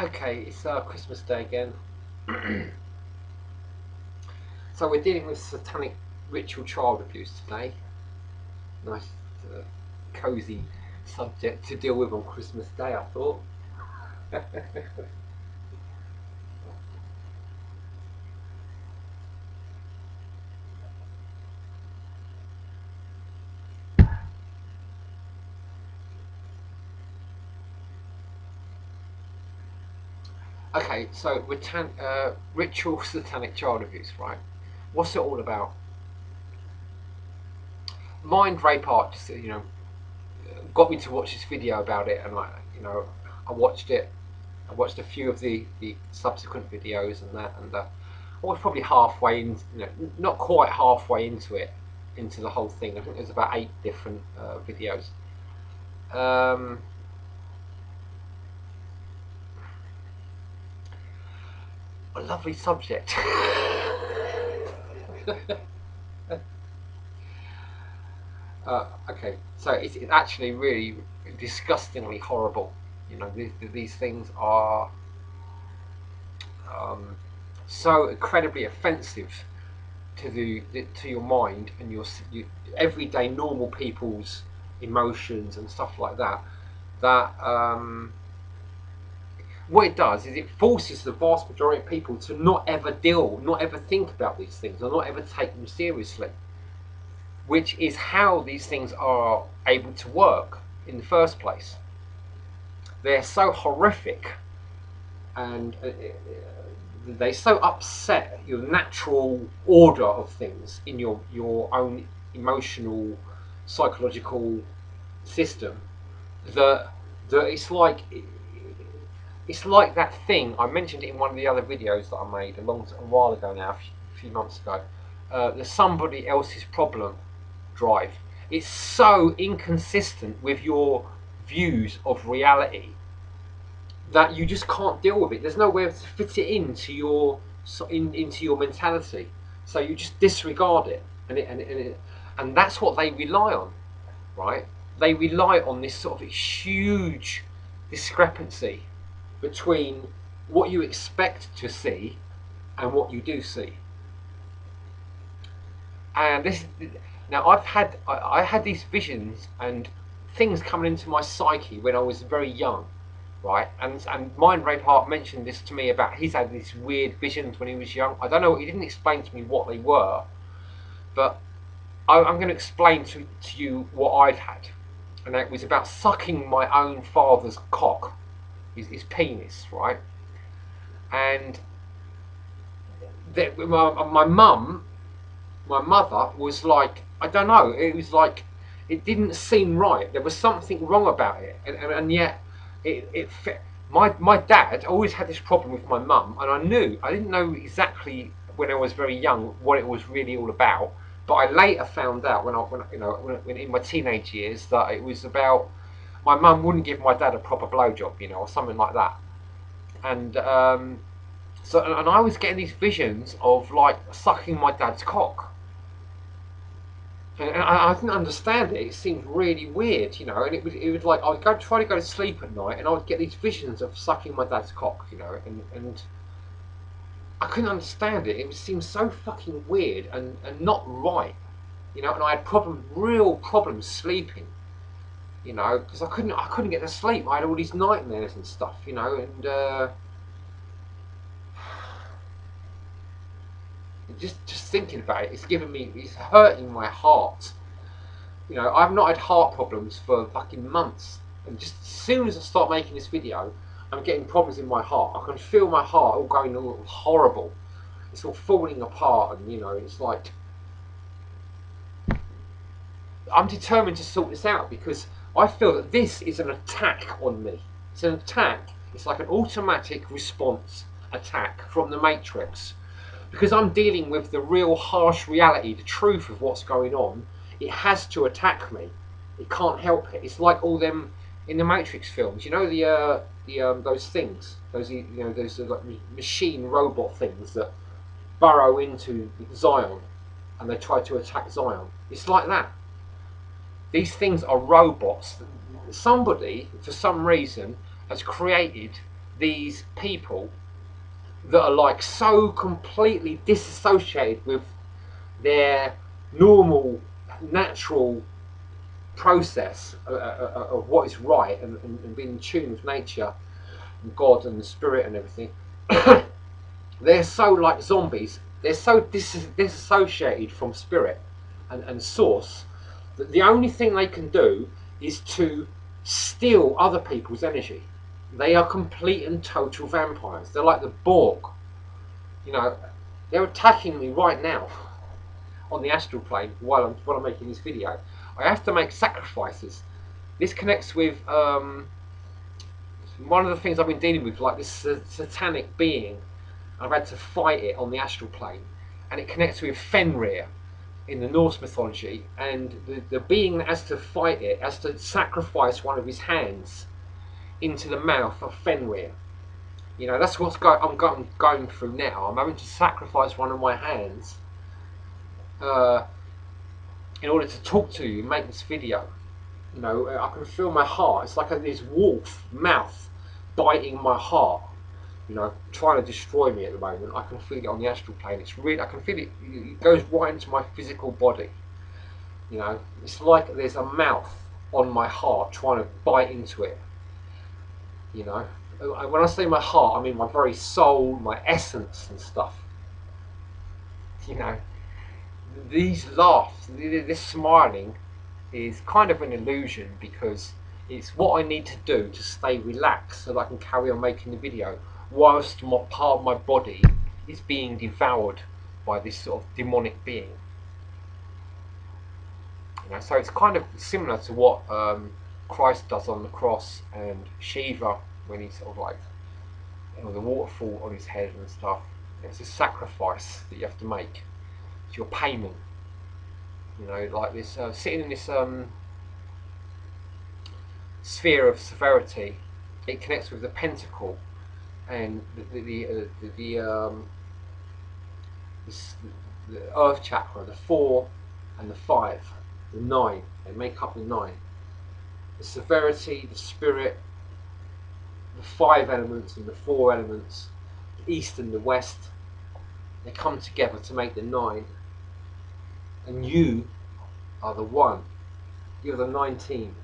Okay, it's Christmas Day again. So we're dealing with satanic ritual child abuse today. Nice, uh, cosy subject to deal with on Christmas Day, I thought. Okay, so ritual satanic child abuse, right? What's it all about? Mind Rape Art just got me to watch this video about it, and I watched it. I watched a few of the subsequent videos and that, and I was probably halfway in, not quite halfway into it, into the whole thing. I think there's about 8 different videos. Um, a lovely subject. Okay, so it's actually really disgustingly horrible. These things are um, so incredibly offensive to your mind and your everyday normal people's emotions and stuff like that. That what it does is it forces the vast majority of people to not ever think about these things, or not ever take them seriously. Which is how these things are able to work in the first place. They're so horrific, and they so upset your natural order of things in your own emotional, psychological system that it's like that thing I mentioned it in one of the other videos that I made a while ago now, a few months ago. The somebody else's problem drive. It's so inconsistent with your views of reality that you just can't deal with it. There's nowhere to fit it into your mentality, so you just disregard it, and that's what they rely on, right? They rely on this sort of huge discrepancy between what you expect to see and what you do see. And this now I had these visions and things coming into my psyche when I was very young, right? And Mind Rape Art mentioned this to me about he's had these weird visions when he was young. I don't know, he didn't explain to me what they were, but I'm going to explain to you what I've had, and it was about sucking my own father's cock, his penis, right? And my mum, my mother, was like, I don't know, it was like it didn't seem right. There was something wrong about it, and yet it fit. My dad always had this problem with my mum, and I didn't know exactly when I was very young what it was really all about. But I later found out when in my teenage years that it was about my mum wouldn't give my dad a proper blowjob, or something like that. And and I was getting these visions of like sucking my dad's cock, and I didn't understand it. It seemed really weird, And it was like I would try to go to sleep at night, and I would get these visions of sucking my dad's cock, and I couldn't understand it. It seemed so fucking weird and not right, And I had real problems sleeping, because I couldn't get to sleep. I had all these nightmares and stuff, and just thinking about it, it's hurting my heart. I've not had heart problems for fucking months, and just as soon as I start making this video, I'm getting problems in my heart. I can feel my heart all going all horrible. It's all falling apart, and it's like I'm determined to sort this out because I feel that this is an attack on me. It's an attack. It's like an automatic response attack from the Matrix. Because I'm dealing with the real harsh reality, the truth of what's going on, it has to attack me. It can't help it. It's like all them in the Matrix films. Those things, those like machine robot things that burrow into Zion and they try to attack Zion. It's like that. These things are robots. Somebody, for some reason, has created these people that are like so completely disassociated with their normal, natural process of what is right, and being in tune with nature and God and the spirit and everything. They're so like zombies. They're so disassociated from spirit and source that the only thing they can do is to steal other people's energy. They are complete and total vampires. They're like the Borg. You know, they're attacking me right now on the astral plane while I'm making this video. I have to make sacrifices. This connects with one of the things I've been dealing with, like this satanic being. I've had to fight it on the astral plane, and it connects with Fenrir in the Norse mythology, and the being that has to fight it has to sacrifice one of his hands into the mouth of Fenrir. You know, that's what's I'm going through now. I'm having to sacrifice one of my hands in order to talk to you and make this video. You know, I can feel my heart. It's like this wolf mouth biting my heart. You know, trying to destroy me at the moment. I can feel it on the astral plane. It's really, I can feel it. It goes right into my physical body. You know, it's like there's a mouth on my heart trying to bite into it. You know, when I say my heart, I mean my very soul, my essence and stuff. You know, these laughs, this smiling, is kind of an illusion because it's what I need to do to stay relaxed so that I can carry on making the video whilst part of my body is being devoured by this sort of demonic being. You know, so it's kind of similar to what Christ does on the cross, and Shiva when he's sort of like, you know, the waterfall on his head and stuff. It's a sacrifice that you have to make. It's your payment. You know, like this sitting in this sphere of severity. It connects with the pentacle and the earth chakra, the 4 and the 5, the 9. They make up the 9. The severity, the spirit, the 5 elements and the 4 elements, the east and the west, they come together to make the 9. And you are the 1. You're the 19.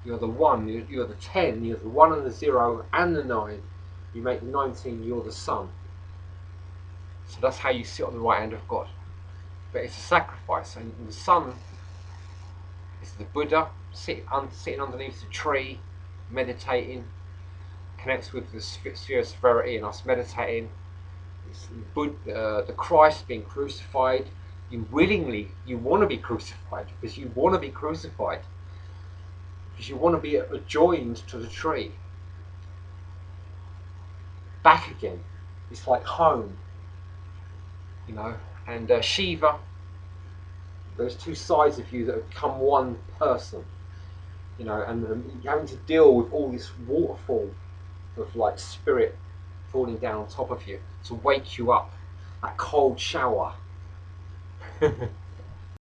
You're the 1. You're the 10. You're the 1 and the 0 and the 9. You make the 19. You're the sun. So that's how you sit on the right hand of God. But it's a sacrifice, and the sun is the Buddha sitting underneath the tree, meditating, connects with the sphere of severity and us meditating. It's the Christ being crucified. You want to be crucified because you want to be crucified, because you want to be joined to the tree. Back again. It's like home. You know, and Shiva, those two sides of you that have become one person. You know, and you're having to deal with all this waterfall of like spirit falling down on top of you to wake you up. That cold shower.